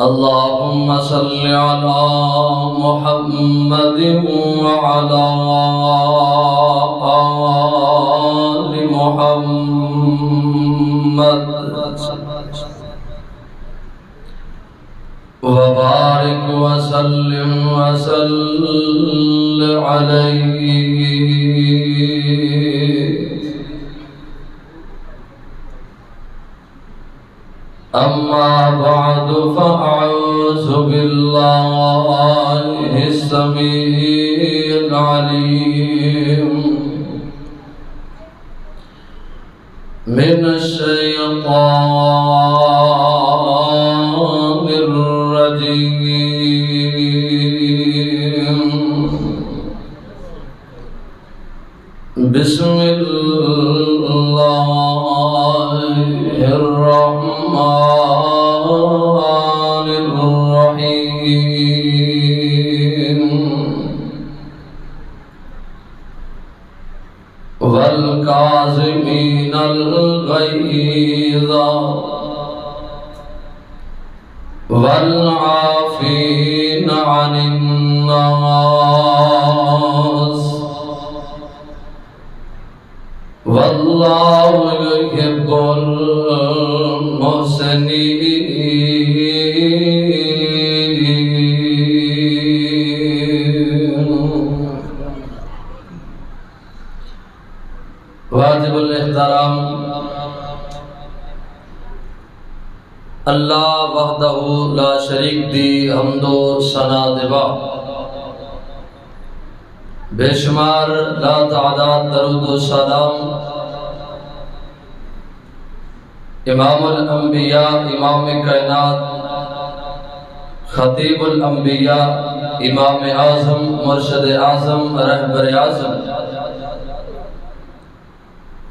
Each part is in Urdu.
اللهم صل على محمد وعلى آل محمد وبارك وسلم عليه. أما بعد فأعوذ بالله السميع العليم من الشيطان الرجيم. بسم الله الرحمن الرحيم. والكاظمين الغيظ والعافين عن الناس والله يحب المحسنين. واجب الاحترام اللہ وحدہ لا شریک دی حمد و ثنا دبا، بے شمار لا تعداد درود و سلام امام الانبیاء، امام کائنات، خطیب الانبیاء، امام اعظم، مرشد اعظم، رہبر اعظم،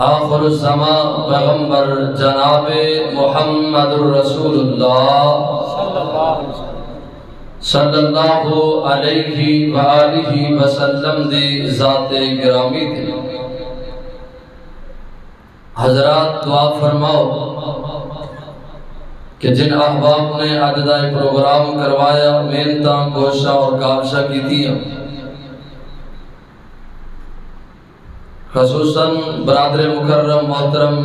آخر الزمان پیغمبر جناب محمد رسول اللہ صلی اللہ علیہ وآلہ وسلم دی ذات گرامی دی. حضرات دعا فرماؤ کہ جن احباب نے عقیدہ پروگرام کروایا، محنتاں کوششاں اور کاوشاں کی تھی، خصوصاً برادر مکرم محترم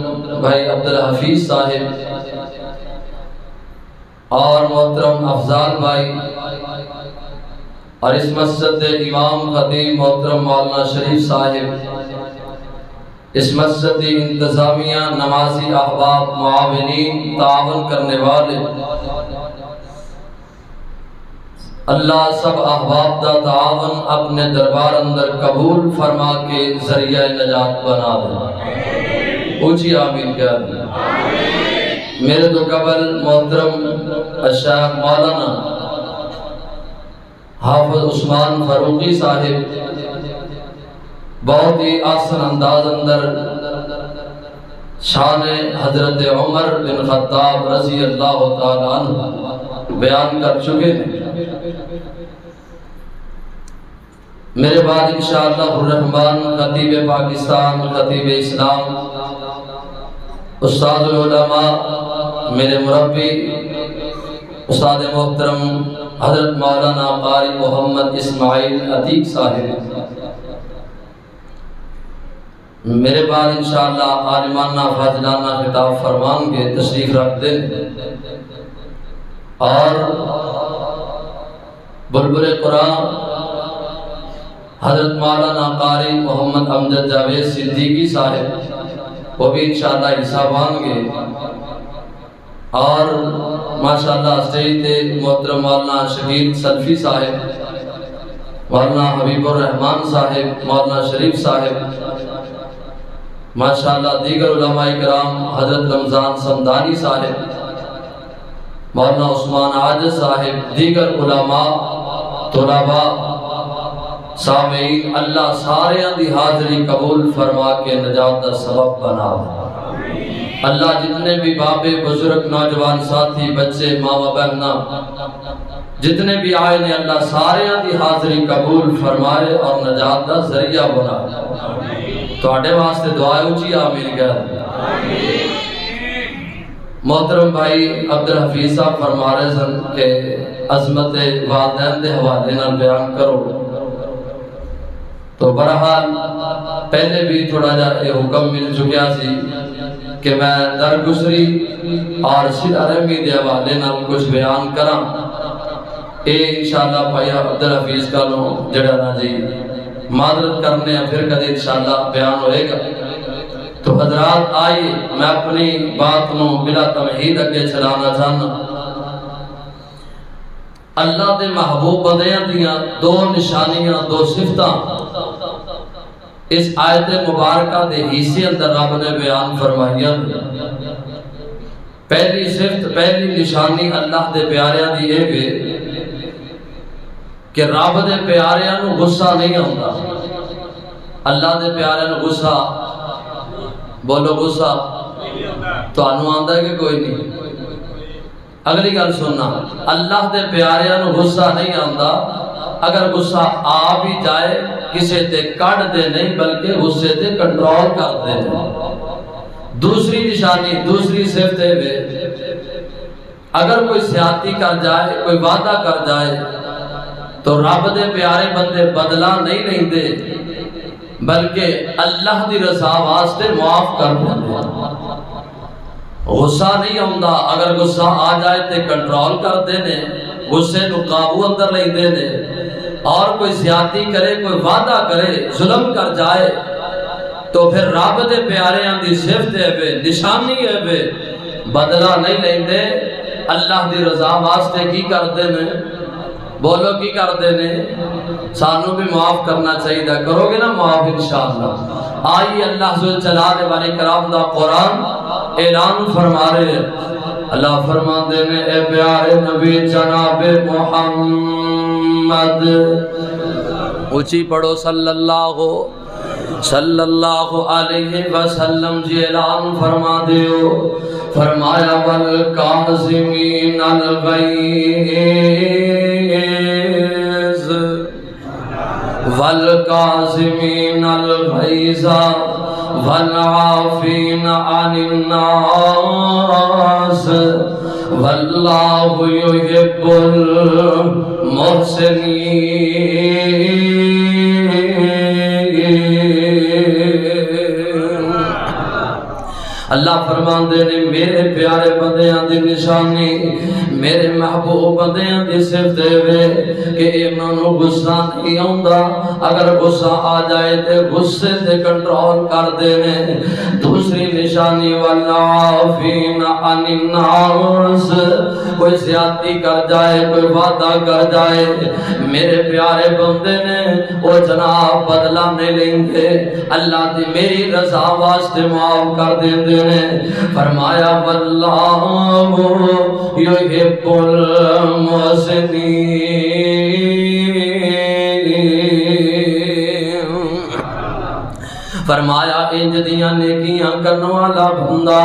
بھائی عبدالحفیظ صاحب اور محترم افضال بھائی، اور اس مسجد امام خطیب محترم مولانا شریف صاحب، اس مسجد انتظامیہ، نمازی احباب، معاونین، تعاون کرنے والے، اللہ سب احباب دا تعاون اپنے دربار اندر قبول فرما کے ذریعہ نجات بنا دے. اونچی آمین کہہ دیں. میرے تو قبل محترم الشیخ مولانا حافظ عثمان فاروقی صاحب بہت ہی آسن انداز اندر شان حضرت عمر بن خطاب رضی اللہ تعالیٰ عنہ بیان کر چکے ہیں. میرے بعد انشاءاللہ الرحمن خطیب پاکستان، خطیب اسلام، استاد العلماء، میرے مربی استاد محترم حضرت مولانا قاری محمد اسماعیل عتیق صاحب میرے بعد انشاءاللہ عالمانہ فاضلانہ خطاب فرمان کے تشریف رکھ دیں. اور بلبل قرآن حضرت مولانا قاری محمد امجد جاوید صدیقی صاحب وہ بھی انشاءاللہ حصہ بانگے. اور ماشاءاللہ اسٹیج تے محترم مولانا شبیر سلفی صاحب، مولانا حبیب الرحمن صاحب، مولانا شریف صاحب، ماشاءاللہ دیگر علماء کرام، حضرت رمضان سمدانی صاحب، مولانا عثمان عاجز صاحب، دیگر علماء، طلباء، سامعین، اللہ سارے دی حاضری قبول فرما کے نجات دا سبب بنا. اللہ جتنے بھی بابے، بزرگ، نوجوان ساتھی، بچے، ماں و بہنہ جتنے بھی آئے نے اللہ سارے دی حاضری قبول فرمائے اور نجات دا ذریعہ بنا. تو آڈے واسطے دعائے اچھی آمین کہہ. محترم بھائی عبدالحفیظ صاحب فرما رہے سن کہ عظمت والدین دے حوالے نہ بیان کرو، تو برحال پہلے بھی تھوڑا جا یہ حکم مل چکیا سی کہ میں درگزری اور صلہ رحمی دے حوالے نہ کچھ بیان کراں۔ اے انشاءاللہ بھائی عبدالحفیظ کا لوں جڑا نا جی معذرت کرنے ہیں، پھر کدی انشاءاللہ بیان ہوئے گا۔ تو حضرات آئیے میں اپنی بات نو بلا تمہید اگے چلانا چاہنا۔ اللہ دے محبوب بندیاں دیاں دو نشانیاں، دو صفتاں اس آیت مبارکہ دے حصے اندر رب نے بیان فرمائیاں۔ پہلی صفت، پہلی نشانی اللہ دے پیاریاں دی اے وے کہ رب دے پیاریاں نو غصہ نہیں آتا۔ اللہ دے پیاریاں نو غصہ، بولو غصہ تو انو آندہ ہے کہ کوئی نہیں؟ اگلی گل سننا، اللہ دے پیاریاں نو غصہ نہیں آندہ، اگر غصہ آ بھی جائے کسے تے کڑ دے نہیں بلکہ غصے تے کنٹرول کر دے۔ دوسری نشانی، دوسری صفت ہے اگر کوئی سیاتی کر جائے، کوئی وعدہ کر جائے تو رب دے پیارے بندے بدلہ نہیں لیں دے بلکہ اللہ دی رضا واسطے معاف کر دیں۔ غصہ نہیں آندا، اگر غصہ آ جائے تے کنٹرول کر دینے، غصے نو قابو اندر لیں دینے، اور کوئی زیادتی کرے، کوئی وعدہ کرے، ظلم کر جائے تو پھر رب دے پیارے دی صفت ہے بے، نشانی ہے بے، بدلہ نہیں لیں دے، اللہ دی رضا واسطے کی کر دینے، بولو کی کر دینے، سانوں بھی معاف کرنا چاہیے دا، کرو گے نا معاف انشاءاللہ۔ آئیے اللہ ذو الجلال والے کرام دا قرآن اعلان فرما رہے ہیں۔ اللہ فرما دینے اے پیارے نبی جناب محمد، اونچی پڑھو صلی اللہ علیہ وسلم جی اعلان فرما دیو، فرمایا والکاظمین الغیظ والکاظمین الغیظ والعافین عن الناس واللہ یحب المحسنین۔ اللہ فرمان دینے میرے پیارے بندیاں دی نشانی، میرے محبوب بندیاں دی صفت دے کہ انہوں نے غصہ نہیں آندا، اگر غصہ آ جائے تے غصے تے کنٹرول کر دینے۔ دوسری نشانی والعافین عن الناس، کوئی زیادتی کر جائے، کوئی وعدہ کر جائے، میرے پیارے بندے نے وہ جناب بدلہ نہیں لیں گے، اللہ دی میری رضا واسطے معاف کر دیں دے۔ فرمایا واللہ یحب المحسنین، فرمایا انج دیاں نیکیاں کرنے والا بندہ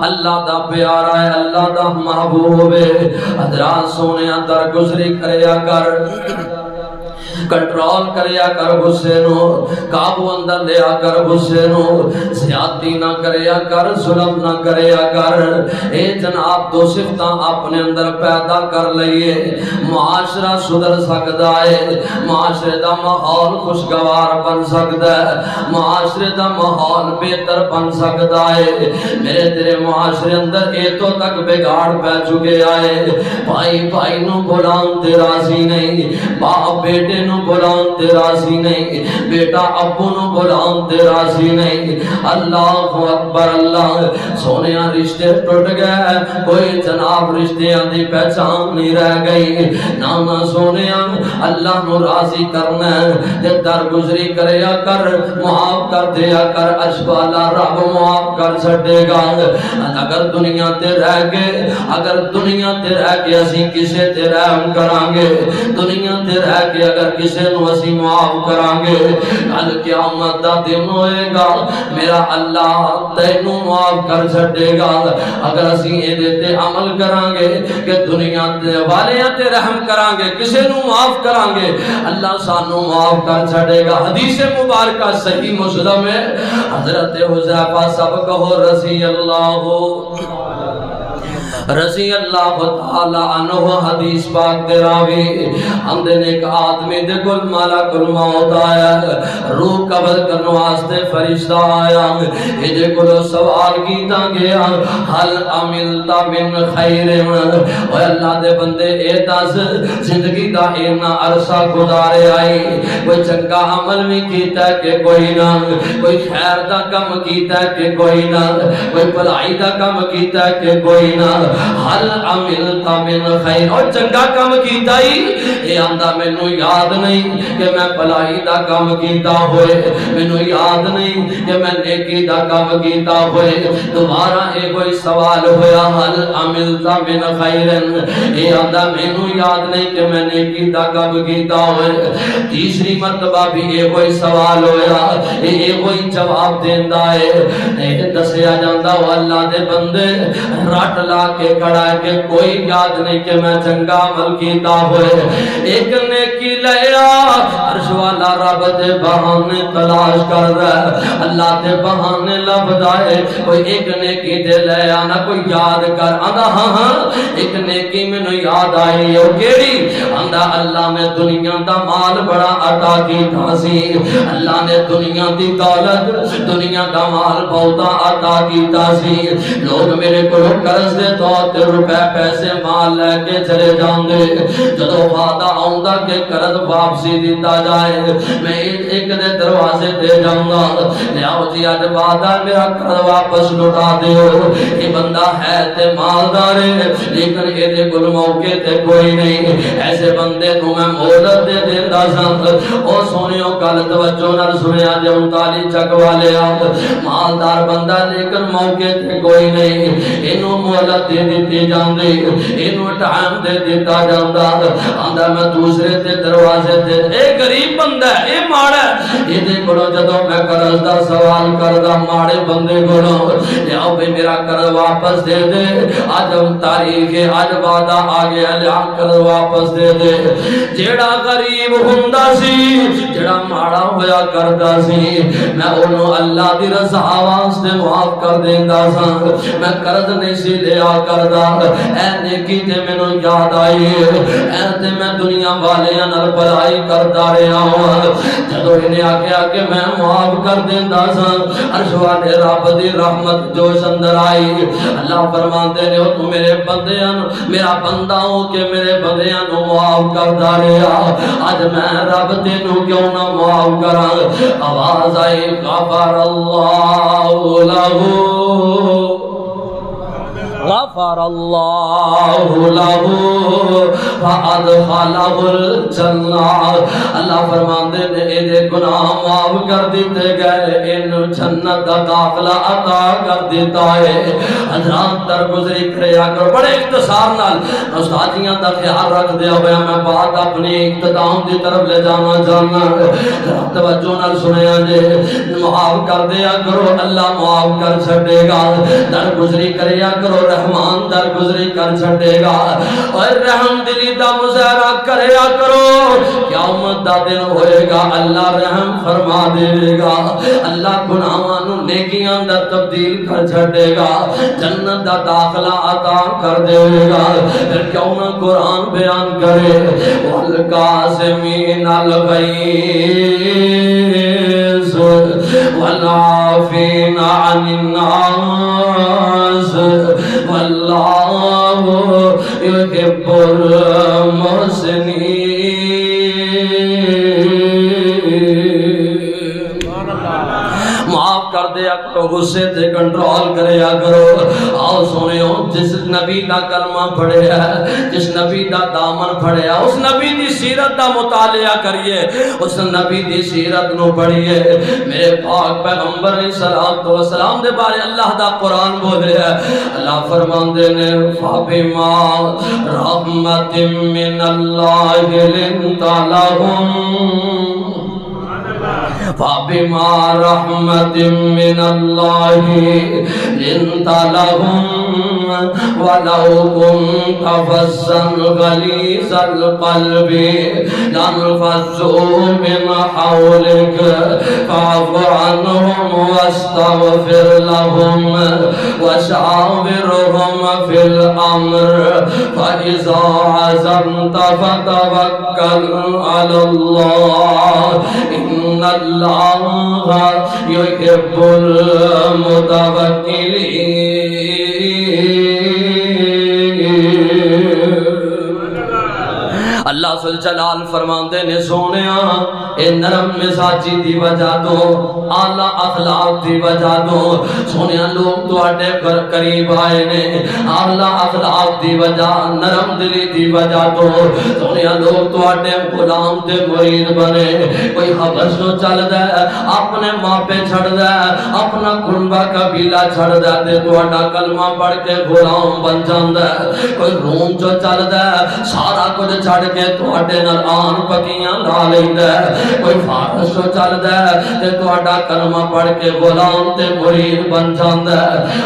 اللہ دا پیارا ہے، اللہ دا محبوب ہے۔ حضرات سونیاں درگزری کریا کر، کنٹرول کریا کر غصے نو، قابو اندر لیا کر غصے نو، زیادتی نہ کریا کر، ظلم نہ کریا کر۔ اے جناب دو صفتاں اپنے اندر پیدا کر لئیے، معاشرہ سدھر سکتا ہے، معاشرے دا ماحول خوشگوار بن سکتا ہے، معاشرے دا ماحول بہتر بن سکتا ہے۔ میرے تیرے معاشرے اندر ایتوں تک بگاڑ پہ چکے آئے، بھائی بھائی نو بلان تے راضی نہیں، باپ بیٹے نو بلان تے راضی نہیں، بیٹا ابو نو بلان تے راضی نہیں۔ اللہ اکبر، اللہ سونیاں رشتے ٹوٹ گئے، کوئی جناب رشتیاں دی پہچان نہیں رہ گئی۔ نانا سونیاں اللہ نو راضی کرنا ہے، درگزری کریا کر، معاف کر دیا کر، اشوالا رب معاف کر چھڑے گا۔ اگر دنیا تے رہ گئے، اگر دنیا تے رہ کے اسی کسے تے رحم کرانگے، دنیا تے رہ کے اگر کسے نو اسی معاف کرانگے، کل قیامت دا دن ہوئے گا، میرا اللہ تینو معاف کر چھڑے گا۔ اگر اسی ایدے عمل کرانگے کہ دنیا تے والیاں تے رحم کرانگے، کسے نو معاف کرانگے، اللہ سانو معاف کر چھڑے گا۔ حدیث مبارکہ صحیح مسلم ہے، حضرت حذیفہ سب کہو رضی اللہ رضی اللہ تعالی عنہ حدیث پاک دے راوی ہم دن ایک آدمی دے کل ملک الموت آیا روح قبض کرنے واسطے فرشتہ آیا یہ کلو سوال کیتا گیا حل عملتا من خیر اے اللہ دے بندے اے دس زندگی دا اینا عرصہ گزارے آئی کوئی چنگا عمل بھی کیتا ہے کہ کوئی نہ کوئی خیر دا کم کیتا ہے کہ کوئی نہ کوئی بھلائی دا کم کیتا ہے کہ کوئی نہ حل عملتا من خیر اور چنگا کم کیتا ہی اے آندہ مینوں یاد نہیں کہ میں بھلائی دا کم کیتا ہوئے مینوں یاد نہیں کہ میں نیکی دا کم کیتا ہوئے دوبارہ ایک کوئی سوال ہویا حل عملتا من خیرن اے آندہ مینوں یاد نہیں کہ میں نیکی دا کم کیتا ہوئے تیسری مرتبہ بھی ایک کوئی سوال ہویا ایک کوئی جواب دیندہ ہے دسیا جاندہ وہ اللہ دے بندے رٹ لا کے کھڑا ہے کہ کوئی یاد نہیں کہ میں چنگا عمل کیتا ہوئے ایک نیکی لیا عرش والا رب دے بہانے تلاش کر رہا ہے اللہ دے بہانے لبدا ہے کوئی ایک نیکی دے لیا نہ کوئی یاد کر آندہ ہاں ایک نیکی میں نو یاد آئی ہے وہ کیڑی آندہ اللہ نے دنیا دا مال بڑا عطا کیتا سی اللہ نے دنیا دی دولت دنیا دا مال بہتا عطا کیتا سی لوگ میرے کو قرض دے تو روپے پیسے مال لے کے چلے جاؤں گے جدو وعدہ آؤں گا کہ قرض واپسی دیتا جائے میں ایک دے دروازے دے جاؤں گا لیاؤ جی آج وعدہ میرا قرض واپس لٹا دیو یہ بندہ ہے تے مالدارے لیکن یہ دے کل موقع تے کوئی نہیں ایسے بندے نو میں مہلت دے دیندہ سن او سونیوں کل توجہ نہ سنیا جے انتالی چک والے آت مالدار بندہ لیکن موقع تے کوئی نہیں انہوں مہلت دے دیتی جاندی انہوں ٹائم دے دیتا جاندہ آندہ میں دوسرے تے دروازے تے اے غریب بندہ ہے اے ماڑا ہے یہ دے کلو جدو میں قرض دا سوال کردہ ماڑے بندے کلو لیاؤ بھی میرا قرض واپس دے دے آج ہم تاریخ ہے آج وعدہ آگے لیاؤ قرض واپس دے دے جیڑا غریب ہندہ سی جیڑا ماڑا ہویا کردہ سی میں انہوں اللہ دی رضا آواز دے معاف کر دیندہ سا میں قرض نہیں سی لیا کردہ اے نیکی تے میں نو یاد آئی اے تے میں دنیا والے انر بلائی کردہ رہا ہوں جدو انہیں آگیا کہ میں معاف کر دیندہ سا عرش والے رب دی رحمت جوش اندر آئی اللہ فرماتے نے تو میرے بندیاں میرا بندہ ہو کہ میرے بندیاں نو معاف کردہ رہا آج میں رب تینو کیوں نہ معاف کرا آواز آئی غفر اللہ لہو غفر اللہ لہو فادخلہ الجنہ اللہ فرماندے نے اے گناہ معاف کر دیتے گئے ان جنت کا داخلہ عطا کر دیتا ہے حضرات درگزری کریا کرو بڑے اختصار نال استادیاں دا خیال رکھ دیا ہویا میں بات اپنی اقتدام دی طرف لے جانا چاہنا توجہ نال سنیا جے معاف کر دیا کرو اللہ معاف کر چھڑے گا درگزری کریا کرو رحمان درگزری کر چھڑے گا اور رحم دلی دا مظاہرہ کریا کرو قیامت دا دن ہوئے گا اللہ رحم فرما دے گا اللہ گناہاں نیکیاں دا تبدیل کر چھڑے گا جنت دا داخلہ عطا کر دے گا پھر کیوں نہ قرآن بیان کرے والقاسمین الغیظ والعافین عن الناس واللہ يحب المحسنین معاف کر دیا کرو غصے تے کنٹرول کریا کرو آؤ سنیو جس نبی دا کلمہ پڑھے ہے جس نبی دا دامن پڑھے ہے اس نبی دی سیرت دا مطالعہ کریے اس نبی دی سیرت نو پڑھیے میرے پاک پیغمبر علیہ السلام دے بارے اللہ دا قرآن بولے ہے اللہ فرمان دینے فَبِمَا رَحْمَةٍ مِّنَ اللَّهِ لِنْتَ لَهُمْ فَبِمَا رَحْمَةٍ مِّنَ اللَّهِ لِنْتَ لَهُمْ ولو كنت فظا غليظ القلب لانفضوا من حولك فاعف عنهم واستغفر لهم وشاورهم في الأمر فإذا عزمت فتوكل على الله إن الله يحب المتوكلين. اللہ ذوالجلال فرماندے نے سونیا اے نرم مزاجی دی وجہ تو اعلیٰ اخلاق دی وجہ تو سونیا لوگ تو اٹھے قریب آئے نے اعلیٰ اخلاق دی وجہ نرم دلی دی وجہ تو سونیا لوگ تو اٹھے غلام تے مرید بنے کوئی حبش نو چل دے اپنے ماں پہ چھڑ دے اپنا کنبہ قبیلہ چھڑ دے تے تو اٹھا کلمہ پڑھ کے غلام بن جاندے کوئی روم جو چل دے سارا کچھ چھڑ کے تو اٹھے نرآن پکیاں لا لیندے کوئی فارس جو چل دے تے تو اٹھا کلمہ پڑھ کے غلام تے مرید بن جاندے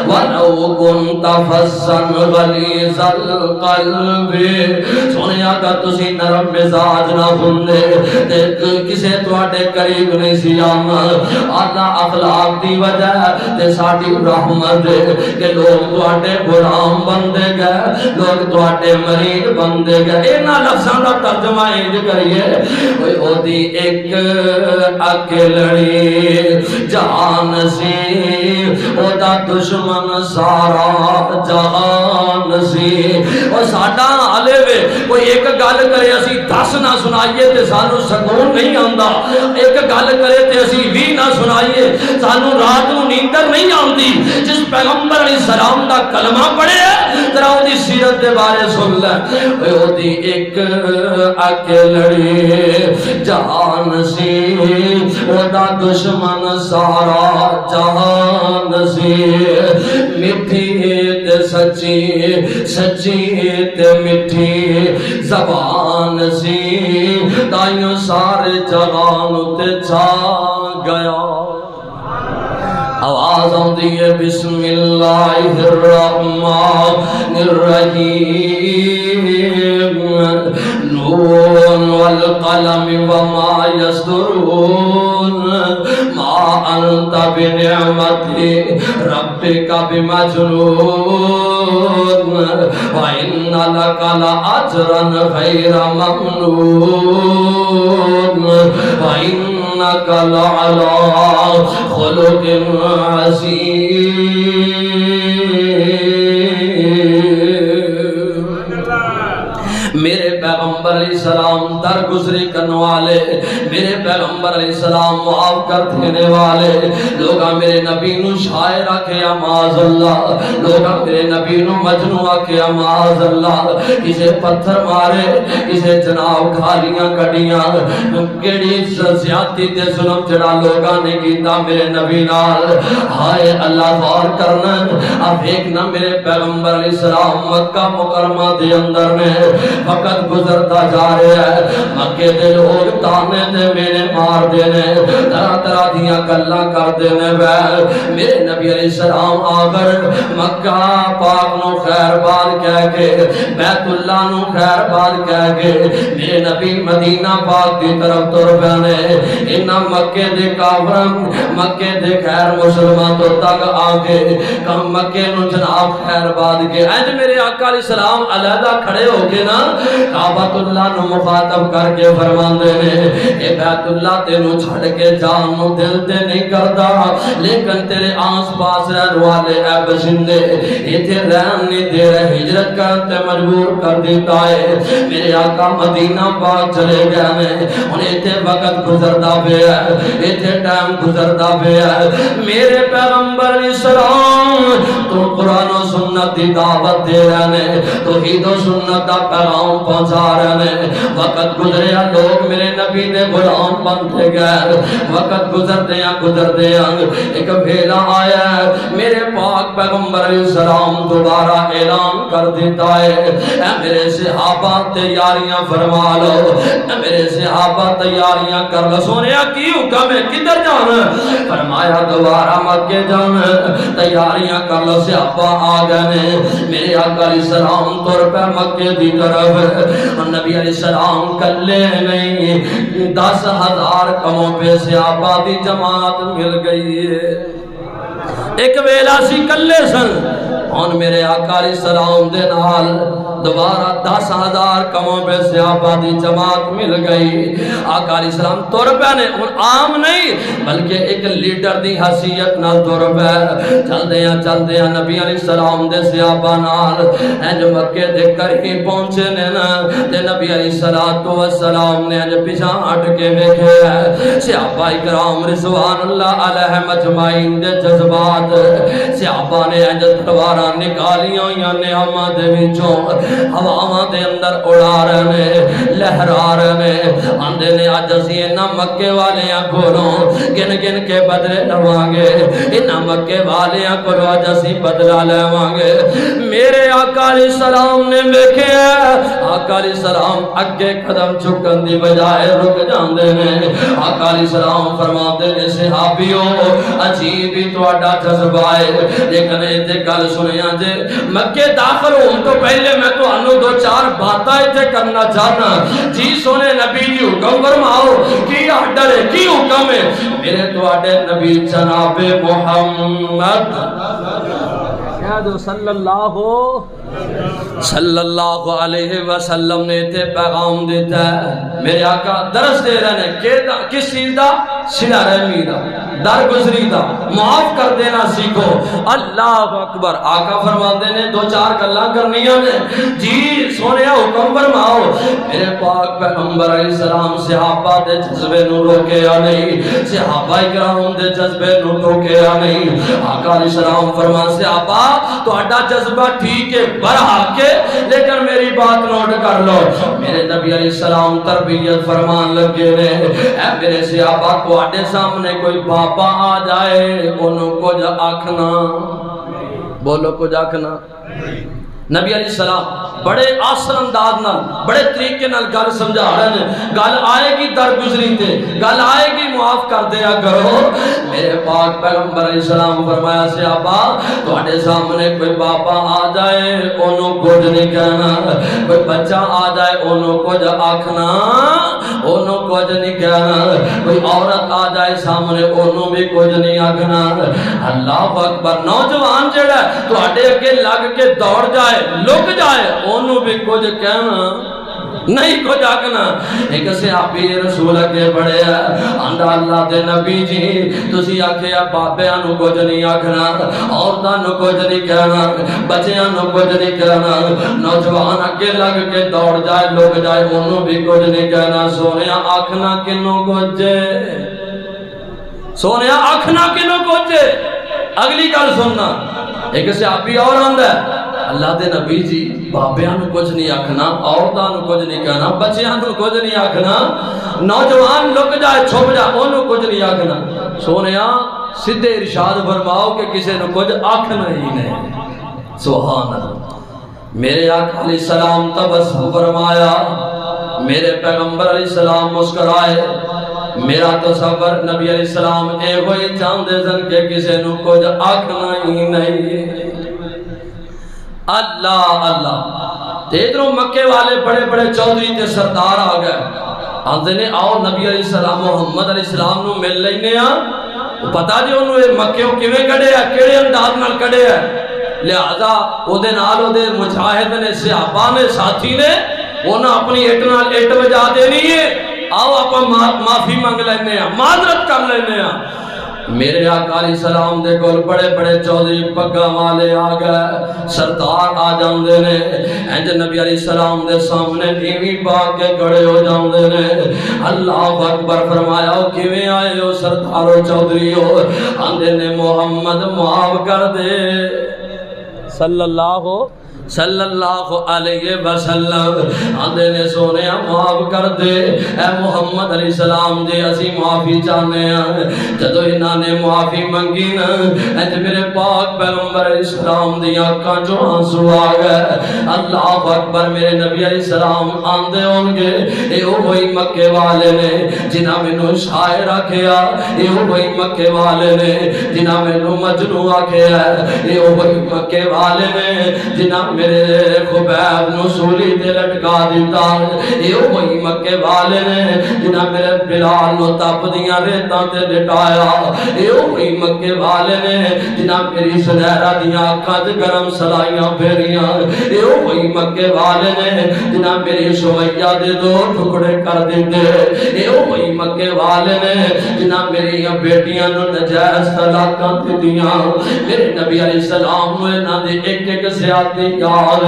وَلَوْ كُنْتَ فَظًّا غَلِيظَ الْقَلْبِ سونیا اگر تسی نرم مزاج نہ ہوندے تے کسے تو اٹھے قریب نہیں سی آنا اللہ اخلاق دی وجہ تے ساڑی رحمت کہ لوگ تو اٹھے غلام بندے گئے لوگ تو اٹھے مرید بندے گئے اینا لفظاں دا ترجمہ انج کریے کوئی او دی ایک اکیلڑی جان سی او دا دشمن سارا جہان سی او ساڈا حالے وے کوئی ایک گل کرے اسی 10 نہ سنائیے تے سانو سکون نہیں آندا ایک گل کرے تے اسی 20 نہ سنائیے سانو رات نو نیندر نہیں آندی جس پیغمبر علیہ السلام دا کلمہ پڑھے ذرا او دی سیرت دے بارے سن لے او دی ایک اکیلڑی جہان سی او دا دشمن سارا جہان سی مٹھی تے سچی سچی تے مٹھی زبان سی تائیوں سارے جہان تے چھا گیا آواز آندی ہے بسم اللہ الرحمن الرحیم نون والقلم وما يسطرون ما انت بنعمت ربك بمجنون وان لك لاجرا غير ممنون وانك لعلى خلق میرے پیغمبر علیہ السلام درگزری کرنے والے میرے پیغمبر علیہ السلام معاف کر دینے والے لوگا میرے نبی نو شاعر آکھیا معاذ اللہ لوگا میرے نبی نو مجنون آکھیا معاذ اللہ کسے پتھر مارے کسے جناب کھالیاں کڑیاں کیڑی زیادتی تے ظلم جڑا لوگا نے کیتا میرے نبی نال ہائے اللہ غور کرنا اب ایک نہ میرے پیغمبر علیہ السلام مکہ مکرمہ دے اندر میں وقت گزرتا جا رہے ہیں مکے دے لوگ تانے دے میرے مار دینے طرح طرح دیاں گلاں کر دینے میرے نبی علیہ السلام آگر مکہ پاک نو خیر باد کہہ کے بیت اللہ نو خیر باد کہہ کے میرے نبی مدینہ پاک دی طرف تر پہنے انہاں مکے دے کافرم مکے دے خیر مسلمان تو تک آگے کم مکے نو جناب خیر باد کے اینج میرے آقا علیہ السلام علیحدہ کھڑے ہو کے نا کعبۃ اللہ نو مخاطب کر کے فرمان دینے اے بیت اللہ تینو چھڑ کے جان نو دل تے نہیں کردا لیکن تیرے آس پاس رہن والے اے بشندے ایتھے رہن نہیں دے رہے ہجرت کرتے مجبور کر دیتا ہے میرے آقا مدینہ پاک چلے گئے ہیں انہیں ایتھے وقت گزردہ بے ہے ایتھے ٹائم گزردہ بے ہے میرے پیغمبر علیہ السلام تو قرآن و سنت دی دعوت دے رہنے توحید و سنت دا پیغام پہنچا رہنے وقت گزریا لوگ میرے نبی دے غلام بنتے گئے. وقت گزرتے ہیں ایک ویلا آیا میرے پاک پیغمبر علیہ السلام دوبارہ اعلان کر دیتا ہے اے میرے صحابہ تیاریاں فرما لو, اے میرے صحابہ تیاریاں کر لو. سونیا کی حکم ہے کدھر جانا؟ فرمایا دوبارہ مکے جانا, تیاریاں کر لو. صحابہ آ گئے میرے آقا علیہ السلام طور پہ مکے دی طرف. نبی علیہ السلام کلے نہیں 10,000 کموں پہ صحابہ دی جماعت مل گئی ہے. ایک ویلا سی کلے سن اور میرے آقا علیہ السلام دے نال دوبارہ 10,000 کموں پہ صحابہ دی جماعت مل گئی. آقا علیہ السلام تور پہ نے عام نہیں بلکہ ایک لیڈر دی حیثیت نال تور پہ چل دیا نبی علیہ السلام دے صحابہ نال انج مکے دے قریب پہنچے نے نا تے نبی علیہ السلام نے انج پیچھے ہٹ کے ویکھیا صحابہ کرام رضوان اللہ علیہ مجمعین دے جذبات. صحابہ نے انج تلواراں نکالیاں ہوئیاں نے ہما دے وچوں ہواواں دے اندر اڑا رہے نے لہرا رہے نے. آندے نے اج اسی انہاں مکے والیاں کولوں گن گن کے بدلے لواں گے, انہاں مکے والیاں کولوں اج اسی بدلہ لواں گے. میرے آقا علیہ السلام نے ویکھیا آقا علیہ السلام اگے قدم چکن دی بجائے رک جاندے نے. آقا علیہ السلام فرماتے نے صحابیو عجیب ہی تہاڈا جذبہ ہے لیکن تے گل سنیا جے مکے داخل ہون تو پہلے میں تو انو 2-4 باتاں تے کرنا چاہنا. جی سونے نبی جی حکم فرماؤ کی آرڈر ہے کی حکم ہے؟ میرے تواڈے نبی جناب محمد صلی اللہ علیہ وسلم نے تے پیغام دیتا ہے. میرے آقا درس دے رہے ہیں کس چیز دا؟ صلہ رحمی دا, درگزری دا, معاف کر دینا سیکھو. اللہ اکبر. آقا فرماتے نے 2-4 گلاں کرنیاں نے. جی سونے حکم فرماؤ. میرے پاک پیغمبر علیہ السلام صحابہ دے جذبے نو روکیا نہیں, صحابہ کرام دے جذبے نو روکیا نہیں. آقا علیہ السلام فرمان صحابہ تو اڈا جذبہ ٹھیک ہے برحق ہے لیکن میری بات نوٹ کر لو. میرے نبی علیہ السلام تربیت فرمان لگے نے اے میرے صحابہ کو اڈے سامنے کوئی بابا آ جائے انہوں کو جا آکھنا, بولو کو جا آکھنا. نبی علیہ السلام بڑے آسن انداز نال بڑے طریقے نال گل سمجھا رہے ہیں. گل آئے گی درگزری تے, گل آئے گی معاف کر دیا کرو. میرے پاک پیغمبر علیہ السلام فرمایا صحابہ تواڈے سامنے کوئی باپا آ جائے انہوں کچھ نہیں کہنا, کوئی بچہ آ جائے انہوں کچھ آکھنا, انہوں کچھ نہیں کہنا, کوئی عورت آ جائے سامنے انہوں بھی کچھ نہیں آکھنا. اللہ اکبر. نوجوان جڑا تواڈے اگے لگ کے دوڑ جائے لک جائے انہوں بھی کچھ کہنا نہیں کچھ آکھنا. ایک صحابی رسول اگے بڑھے آندا اللہ دے نبی جی تسی آکھیا بابیاں نو کچھ نہیں آکھنا, عورتاں نو کچھ نہیں کہنا, بچیاں نو کچھ نہیں کہنا. نوجوان اگے لگ کے دوڑ جائے لک جائے انہوں بھی کچھ نہیں کہنا. سونیا آکھنا کنوں کچھ, سونیا آکھنا کنوں کچھ. اگلی گل سننا. ایک صحابی اور آندا ہے اللہ دے نبی جی بابیاں نو کچھ نہیں آکھنا, عورتاں نو کچھ نہیں کہنا, بچیاں نو کچھ نہیں آکھنا. نوجوان لک جائے چھپ جائے انہوں کچھ نہیں آکھنا. سونیا سدھے ارشاد فرماؤ کہ کسی نو کچھ آکھنا ہی نہیں. سبحان اللہ. میرے آقا علیہ السلام تبسم فرمایا, میرے پیغمبر علیہ السلام مسکرائے. میرا تصور نبی علیہ السلام اے ہوئی چاندے سن کہ کسی نو کچھ آکھنا ہی نہیں. اللہ اللہ. ادھروں مکے والے بڑے بڑے چودھری تے سردار آ گئے. آندے نے آؤ نبی علیہ السلام محمد علیہ السلام نو مل لینے آ. پتا جی انہوں نے مکے کیویں کڑے ہے, کیڑے انداز نال کڑے ہے. لہذا او دے نال او دے مجاہد نے صحابہ نے ساتھی نے انہاں اپنی اٹ نال اٹ وجا دینی ہے. آؤ آپ معافی مانگ لینے آ, معذرت کر لینے آ. میرے آقا علیہ السلام دے کول بڑے بڑے چودھری پگا والے آ گئے, سردار آ جاندے نے. انج نبی علیہ السلام دے سامنے نیوی پا کے کھڑے ہو جاندے نے. اللہ اکبر فرمایا کیویں آئے ہو سردارو چودھریو؟ آندے نے محمد معاف کر دے صلی اللہ صلی اللہ علیہ وسلم آندے نے سونے معاف کر دے اے محمد علیہ السلام جے اسی معافی چاہنے ہیں جدو انہاں نے معافی منگی نا اج میرے پاک پیغمبر علیہ السلام دی آنکھاں جو آنسو آ گئے اللہ اکبر میرے نبی علیہ السلام آندے ہوں گے اے وہی مکے والے نے جنہاں میں شاعر آکھیا اے وہی مکے والے نے جنہاں میں مجنوں آکھیا اے وہی مکے والے نے جنہاں میرے خبیب نو سولی تے لٹکا دیتا اے وہی مکے والے نے جنہاں میرے بلال نو تپ دیاں ریتاں تے لٹایا اے وہی مکے والے نے جنہاں میری سنہرا دیاں آنکھاں تے گرم سلائیاں پھیریاں اے وہی مکے والے نے جنہاں میری سمیہ دے دو ٹکڑے کر دیتے اے وہی مکے والے نے جنہاں میری بیٹیاں نو نجائز طلاقاں دیاں میرے نبی علیہ السلام نو انہاں دے ایک ایک زیادتی یار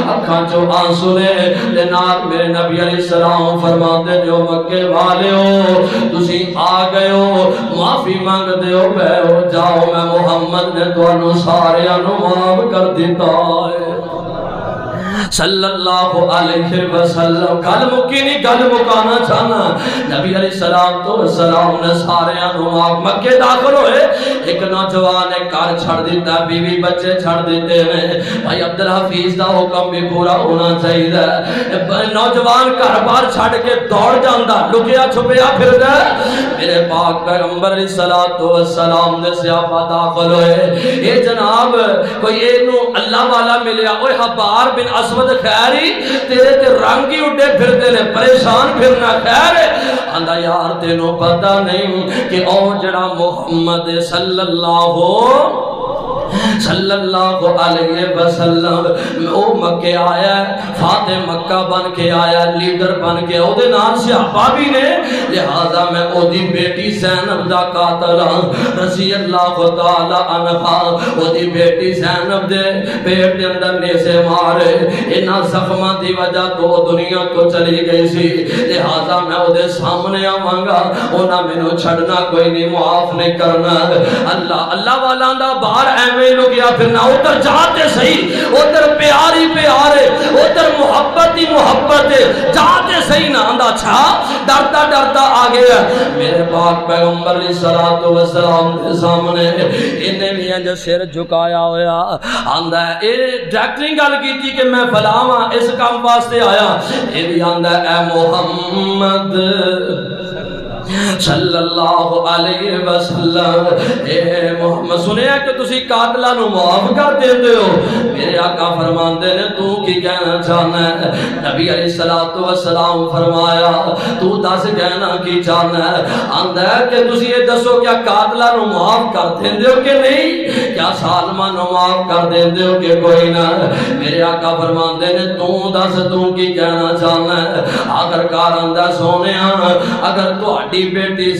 اکھاں جو آنسو نے لنار میرے نبی علیہ السلام فرماتے جو مکے والے ہو تسی آ گئے ہو معافی مانگ دے ہو بے ہو جاؤ میں محمد نے تو انو سارے انو معاف کر دیتا ہے صلی اللہ علیہ وسلم گل مکی نہیں گل مکانا چاہنا نبی علیہ السلام نے سارے انو مکے داخل ہوئے ایک نوجوان نے کار چھڑ دیتا بیوی بچے چھڑ دیتے ہیں بھائی عبدالحفیظ دا حکم بھی پورا ہونا چاہیے نوجوان گھر بار چھڑ کے دوڑ جاندہ لکیا چھپیا پھر دے میرے پاک پیغمبر علیہ السلام نے سیابہ داخل ہوئے اے جناب کوئی اینو اللہ والا ملیا اوہ حبار بن اسود خیری تیرے تے رنگی اٹھے پھر تیرے پریشان پھرنا خیر ہے آندہ یار تینوں پتہ نہیں کہ او جڑا محمد صلی اللہ علیہ وسلم او مکے آیا ہے فاتح مکہ بن کے آیا لیڈر بن کے او دے نام صحابہ بھی نے لہذا میں او دی بیٹی زینب دا قاتل رضی اللہ تعالی عنہ او دی بیٹی زینب دے پیٹ دے اندر نیسے مارے انہاں زخمہ دی وجہ تو دنیا کو چلی گئی سی لہذا میں او دے سامنے آمانگا انہاں میں نو چھڑنا کوئی نہیں معاف نہیں کرنا اللہ والا دا باہر ایمیں لوگ یا پھر نہ ادھر جاتے صحیح ادھر پیاری پیارے ادھر محبت ہی محبت جاتے صحیح نہ اندھا چھا ڈرتا ڈرتا آگے میرے پاک پیغمبر علیہ السلام کے سامنے انہیں بھی جو سر جھکایا ہویا آندھا ہے اے ڈائریکٹنگ گل کی تھی کہ میں فلاما اس کام واسطے آیا اے بھی آندھا ہے اے محمد صلی اللہ علیہ وسلم اے محمد سنے ہیں کہ تسی قاتلہ نو معاف کر دیتے ہو میرے آقا فرماندے نے تو کی کہنا چاہنا ہے نبی علیہ السلام فرمایا تو دس کہنا کی چاہنا ہے آندہ ہے کہ تسی یہ دسو کیا قاتلہ نو معاف کر دیندے ہو کہ نہیں کیا سالمہ نو معاف کر دیندے ہو کہ کوئی نہ میرے آقا فرماندے نے تو دس تو کی کہنا چاہنا ہے اگر کارندہ سونے اگر تو بیٹی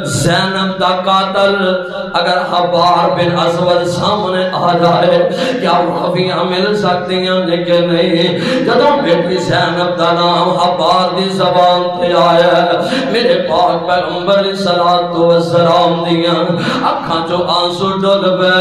زینب دا قاتل اگر حبار بن اسود سامنے آ جائے کیا معافیاں مل سکتی ہیں لیکن نہیں جدوں بیٹی زینب دا نام حبار دی زبان تے آیا میرے پاک پیغمبر علیہ السلام دیاں اکھاں جو آنسو ڈل بے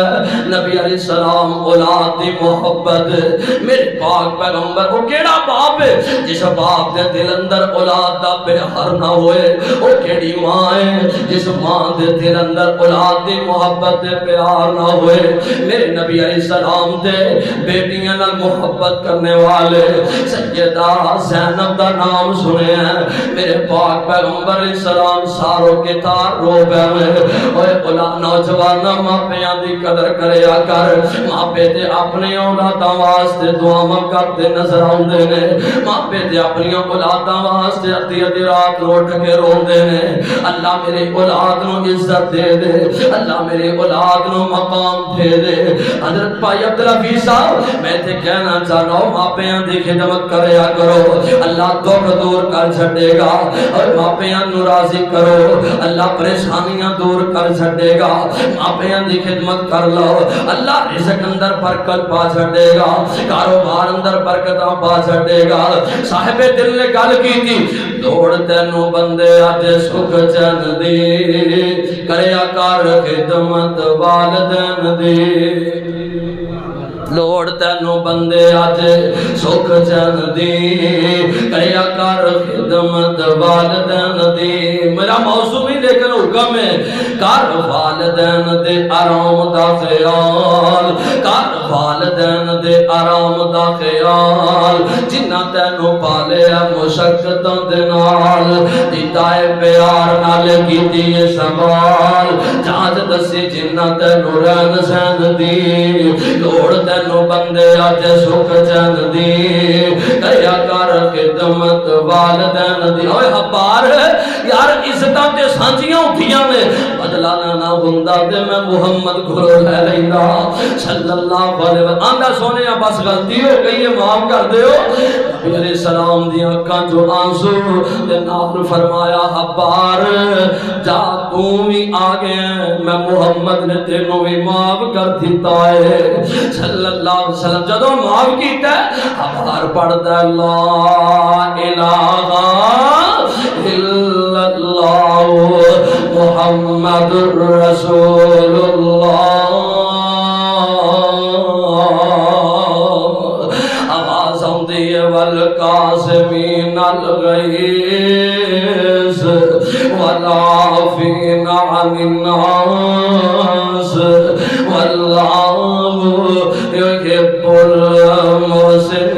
نبی علیہ السلام اولاد دی محبت میرے پاک پیغمبر وہ کیڑا باپ ہے جس باپ دے دل اندر اولاد دا پیار نہ ہوئے وہ کیڑی ماں ہے جس ماں دے دل اندر اولاد دی محبت دے پیار نہ ہوئے میرے نبی علیہ السلام دے بیٹیاں نال محبت کرنے والے سیدہ زینب دا نام سنے ہیں میرے پاک پیغمبر علیہ السلام ساروں کے تار رو بیوے اوہ اولاد نوجوانہ ماں پیاں دی قدر کریا کر ماں پہ دے اپنے اولاداں واسطے دعا کرتے نظر آن دینے ماں پہ دے اپنی اولاداں واسطے ادھی رات روٹ کے رون دینے اللہ میرے اولاد نو عزت دے دے اللہ میرے اولاد نو مقام دے دے حضرت بھائی عبدالحفیظ صاحب میں تے کہنا چاہنا ہوں ماپیاں دی خدمت کریا کرو اللہ دکھ دور کر چھڑے گا اور ماپیاں نو راضی کرو اللہ پریشانیاں دور کر چھڑے گا ماپیاں دی خدمت کر لو اللہ رزق اندر برکت پا چھڑے گا کاروبار اندر برکتاں پا چھڑے گا صاحب دل نے گل کی تھی دوڑ تینو بندے آج سکھ چن دی کریا کار خدمت والدین دی لوڑ تینو بندے آج سکھ چین دی کریا کر خدمت والدین دی میرا موضوع بھی لیکن حکم ہے کر والدین دے آرام دا خیال کر والدین دے آرام دا خیال جنہ تینو پالے مشقت دے نال دیتائے پیار نال کیتی سوال جانچ دسی جنہ تینو رہن سین دی لوڑ تینو بندے آج سکھ چین دی کریا کر خدمت والدین دی اوے حبار یار عزتاں تے سانجیاں ہوندیاں نے بدلانا نہ ہوندا تے میں محمد گھرو لے لینا صلی اللہ علیہ وسلم آندا سونے بس غلطی ہو گئی ہے معاف کر دیو نبی علیہ السلام دی اکھاں جو آنسو تے نال فرمایا حبار جا تو بھی آ گیا میں محمد نے تینوں بھی معاف کر دیتا ہے صلی اللہ علیہ وسلم جدوں معاف کیتا ہے حبار پڑھتا ہے لا الہ الا اللہ محمد رسول اللہ آواز آندی ہے والقاسمین الغیث والعافین عن الناس واللہ يحب المحسنين